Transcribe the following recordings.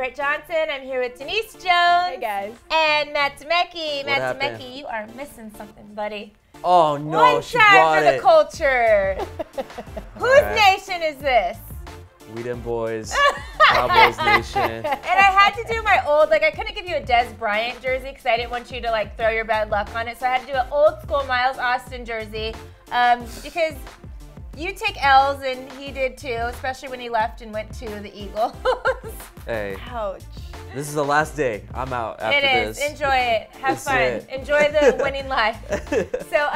Garrett Johnson. I'm here with Denise Jones. Hey guys. And Matt Demecki. Matt happened? Demecki, you are missing something, buddy. Oh no, One she time brought for it. the culture. Whose nation is this? We them boys, Cowboys Nation. And I had to do my old, I couldn't give you a Des Bryant jersey because I didn't want you to throw your bad luck on it. So I had to do an old school Miles Austin jersey because you take L's and he did too, especially when he left and went to the Eagles. Hey, Ouch. this is the last day. I'm out after It is. this. Enjoy it. Have That's fun. it. Enjoy the winning life. So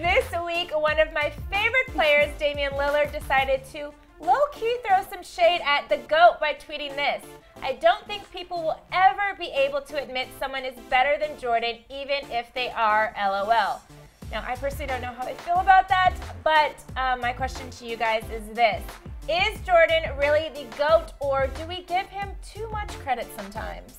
this week, one of my favorite players, Damian Lillard, decided to low-key throw some shade at the GOAT by tweeting this. I don't think people will ever be able to admit someone is better than Jordan, even if they are, LOL. Now, I personally don't know how I feel about that, but my question to you guys is this. Is Jordan really the GOAT, or do we give him too much credit sometimes?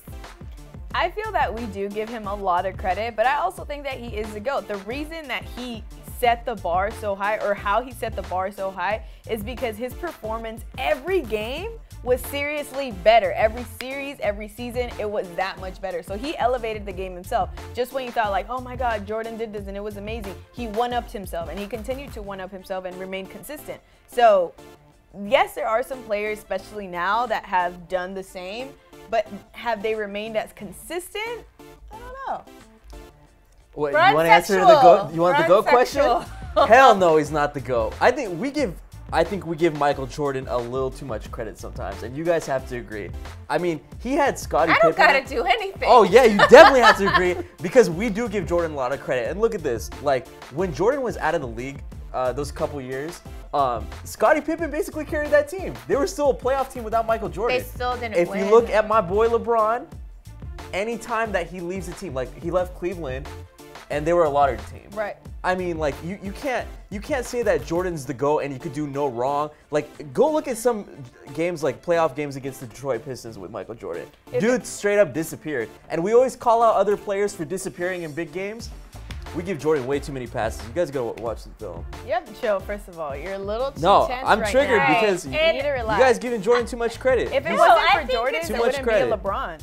I feel that we do give him a lot of credit, but I also think that he is the GOAT. The reason that he set the bar so high, or how he set the bar so high, is because his performance every game was seriously better. Every series, every season, it was that much better. So he elevated the game himself. Just when you thought oh my God, Jordan did this and it was amazing, he one-upped himself, and he continued to one-up himself and remain consistent. So yes, there are some players, especially now, that have done the same, but have they remained as consistent? I don't know. Wait, Run you want to answer the sexual. GOAT? You want the Run GOAT sexual. question? Hell no, he's not the GOAT. I think we give Michael Jordan a little too much credit sometimes, and you guys have to agree. I mean, he had Scottie I Pippen. don't gotta do anything. Oh yeah, you definitely have to agree, because we do give Jordan a lot of credit. And look at this, when Jordan was out of the league, those couple years, Scottie Pippen basically carried that team. They were still a playoff team without Michael Jordan. They still didn't If win. you look at my boy LeBron, anytime that he leaves the team, he left Cleveland, and they were a lottery team. Right. I mean, you can't say that Jordan's the GOAT and you could do no wrong. Go look at some games, playoff games against the Detroit Pistons with Michael Jordan. Dude straight up disappeared. And we always call out other players for disappearing in big games. We give Jordan way too many passes. You guys gotta watch the film. You have to chill, first of all. You're a little too No, tense I'm right triggered now. because You And need to you relax. guys giving Jordan too much credit. If it No, wasn't I for think Jordan, it's too there much wouldn't credit. be a LeBron.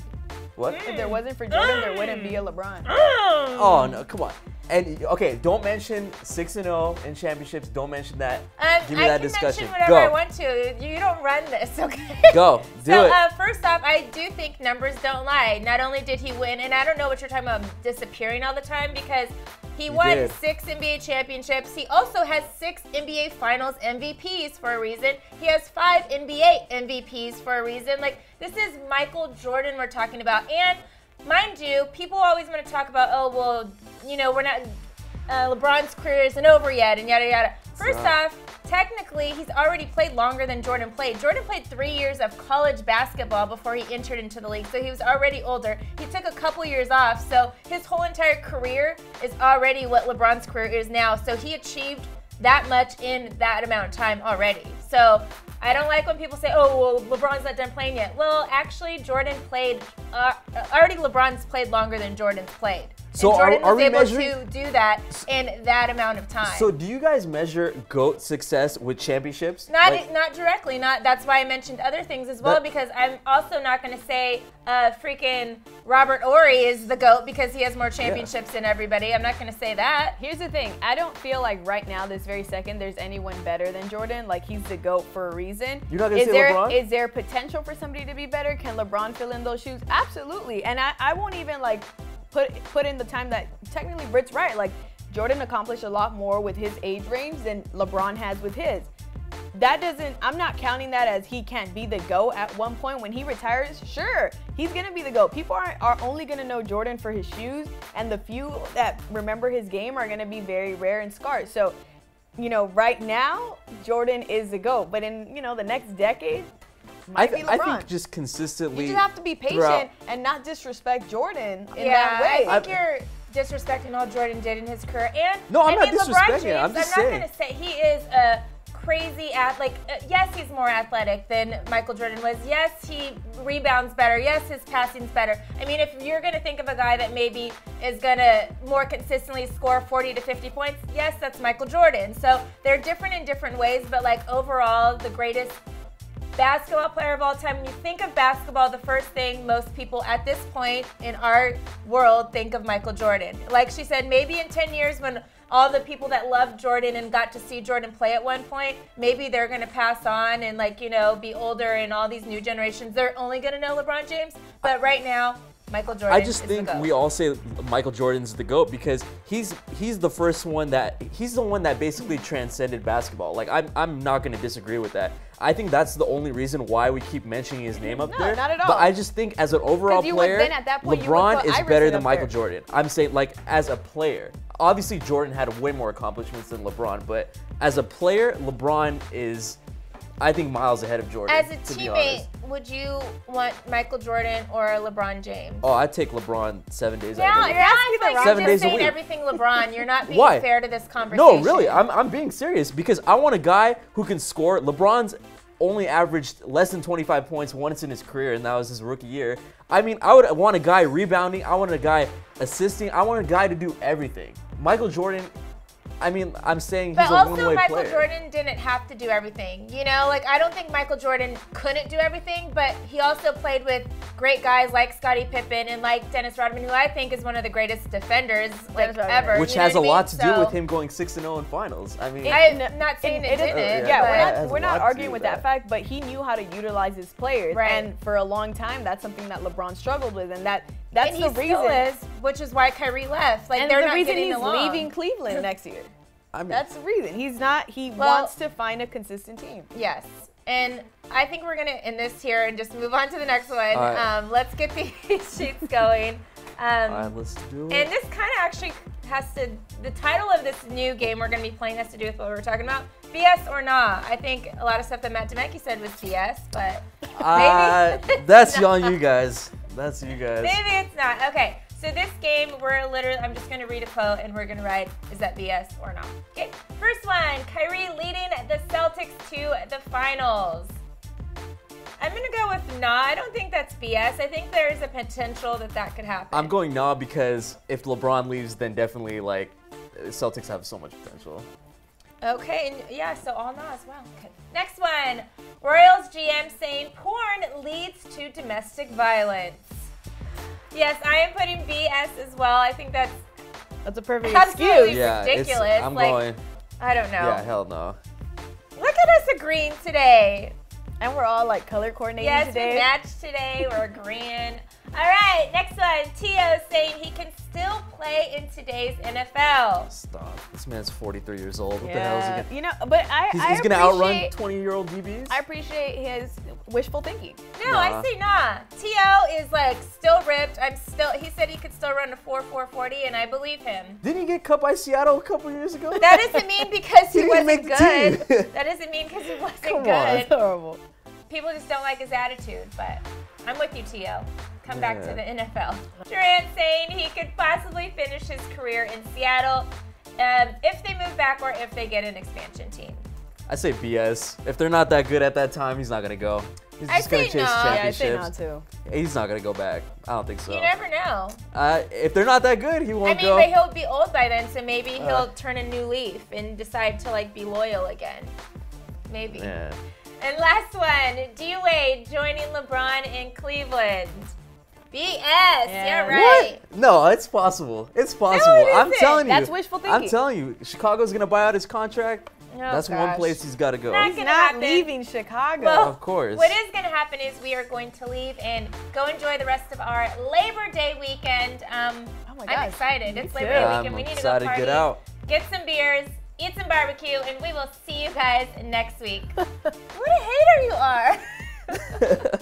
What? If there wasn't for Jordan, there wouldn't be a LeBron. Oh no, come on. And okay, don't mention 6-0 in championships. Don't mention that. Give me that discussion. I can mention whatever Go. I want to. You don't run this, okay? Go. Do so, it. first off, I do think numbers don't lie. Not only did he win, and I don't know what you're talking about disappearing all the time, because he won did. 6 NBA championships. He also has 6 NBA Finals MVPs for a reason. He has 5 NBA MVPs for a reason. This is Michael Jordan we're talking about. And mind you, people always want to talk about, oh, well, we're not, LeBron's career isn't over yet, and yada, yada. First off, technically, he's already played longer than Jordan played. Jordan played 3 years of college basketball before he entered into the league, so he was already older. He took a couple years off, so his whole entire career is already what LeBron's career is now. So he achieved that much in that amount of time already. So I don't like when people say, oh, well, LeBron's not done playing yet. Well, actually, Jordan played, already LeBron's played longer than Jordan's played. So and Jordan are was we able measuring to do that in that amount of time. So do you guys measure GOAT success with championships? Not directly. That's why I mentioned other things as well, because I'm also not going to say freaking Robert Horry is the GOAT because he has more championships than everybody. I'm not going to say that. Here's the thing. I don't feel like right now, this very second, there's anyone better than Jordan. He's the GOAT for a reason. You're not going to say LeBron? Is there potential for somebody to be better? Can LeBron fill in those shoes? Absolutely. And I won't even put in the time that technically Britt's right. Jordan accomplished a lot more with his age range than LeBron has with his. I'm not counting that as he can't be the GOAT at one point. When he retires, sure, he's going to be the GOAT. People are only going to know Jordan for his shoes, and the few that remember his game are going to be very rare and scarce. So, right now, Jordan is the GOAT. But in, the next decade, might be LeBron. I think just consistently. You just have to be patient and not disrespect Jordan in that way. I think you're disrespecting all Jordan did in his career. And No, I'm not LeBron disrespecting James, it. I'm just not saying. going to say he is a crazy yes, he's more athletic than Michael Jordan was. Yes, he rebounds better. Yes, his passing's better. I mean, if you're going to think of a guy that maybe is going to more consistently score 40 to 50 points, yes, that's Michael Jordan. So they're different in different ways, but overall, the greatest basketball player of all time. When you think of basketball, the first thing most people at this point in our world think of Michael Jordan. Like she said, maybe in 10 years when all the people that loved Jordan and got to see Jordan play at one point, maybe they're going to pass on and, like, you know, be older, and all these new generations, they're only going to know LeBron James. But right now, Michael Jordan I just is think the GOAT. we all say Michael Jordan's the GOAT because he's the first one he's the one that basically transcended basketball. Like I'm not going to disagree with that. I think that's the only reason why we keep mentioning his name up there. Not at all. But I just think as an overall player, then at that point, LeBron is better than up Michael there. Jordan. I'm saying, like, as a player. Obviously, Jordan had way more accomplishments than LeBron, but as a player, LeBron is, I think, miles ahead of Jordan. As a to be teammate, honest. would you want Michael Jordan or LeBron James? Oh, I'd take LeBron 7 days Yeah, out of the you're week. asking the wrong 7 just days a saying week. everything LeBron. You're not being Why? fair to this conversation. No, really, I'm being serious because I want a guy who can score. LeBron's only averaged less than 25 points once in his career, and that was his rookie year. I mean, I would want a guy rebounding. I want a guy assisting. I want a guy to do everything. Michael Jordan, I mean, I'm saying he's But a also, one-way Michael player. Jordan didn't have to do everything. You know, like, I don't think Michael Jordan couldn't do everything, but he also played with great guys like Scottie Pippen and like Dennis Rodman, who I think is one of the greatest defenders like Rodman. ever. Which you know has a what I mean? lot to do So, with him going 6-0 in finals. I mean, I'm not saying it doesn't- didn't. Yeah, but- it has a we're lot not to arguing do with with that that. fact, but he knew how to utilize his players, Right. and for a long time, that's something that LeBron struggled with, and that's and he the still reason. is, which is why Kyrie left. Like, And they're the not reason getting he's along. leaving Cleveland next year. I mean, That's the reason. He's not. He Well- wants to find a consistent team. Yes. And I think we're going to end this here and just move on to the next one. All right. Let's get these sheets going. all right, let's do it. And this kind of actually has to, the title of this new game we're going to be playing has to do with what we were talking about. BS or nah. I think a lot of stuff that Matt Demecki said was BS, but maybe. That's on you guys. That's you guys. Maybe it's not. Okay. So this game, I'm just going to read a quote and we're going to write, is that BS or not? Okay. First one, Kyrie leading the Celtics to the finals. I'm going to go with nah. I don't think that's BS. I think there's a potential that could happen. I'm going nah because if LeBron leaves, then definitely, like, Celtics have so much potential. Okay, and yeah, so all nah as well. Okay. Next one, Royals GM saying porn leads to domestic violence. Yes, I am putting BS as well. I think that's That's a perfect absolutely excuse. Yeah, ridiculous. I'm like, going. I don't know. Yeah, hell no. Look at us agreeing today. And we're all like color coordinating Yes, today. we matched today. We're agreeing. All right, next one. T.O. saying he can still play in today's NFL. Stop. This man's 43 years old. What the hell is he Yeah, gonna... you know, but He's gonna outrun 20-year-old DBs? I appreciate his wishful thinking. No, Nah. I say nah. T.O. is like still ripped. He said he could still run a 4.40, and I believe him. Didn't he get cut by Seattle a couple years ago? That doesn't mean because he He didn't wasn't make the good. team. That doesn't mean because he wasn't Come on. good. That's horrible. People just don't like his attitude, but I'm with you, T.O. Come back to Yeah. the NFL. Durant saying he could possibly finish his career in Seattle if they move back or if they get an expansion team. I say BS. If they're not that good at that time, he's not gonna go. He's I just gonna say chase nah. Yeah, I championships. say not too. He's not gonna go back. I don't think so. You never know. If they're not that good, he I won't mean, go. but he'll be old by then, so maybe he'll turn a new leaf and decide to like be loyal again. Maybe. Yeah. And last one, D-Wade joining LeBron in Cleveland. BS. Yeah. You're right. What? No, it's possible. It's possible. it I'm isn't. telling you. That's wishful I'm thinking. telling you. Chicago's gonna buy out his contract. Oh, That's one gosh. place he's got to go. Not He's gonna not happen. leaving Chicago. Well, Of course. What is going to happen is we are going to leave and go enjoy the rest of our Labor Day weekend. Oh my I'm gosh. excited. Me It's too. Labor Day I'm weekend. We need to go excited to party, get out. get some beers, eat some barbecue, and we will see you guys next week. What a hater you are.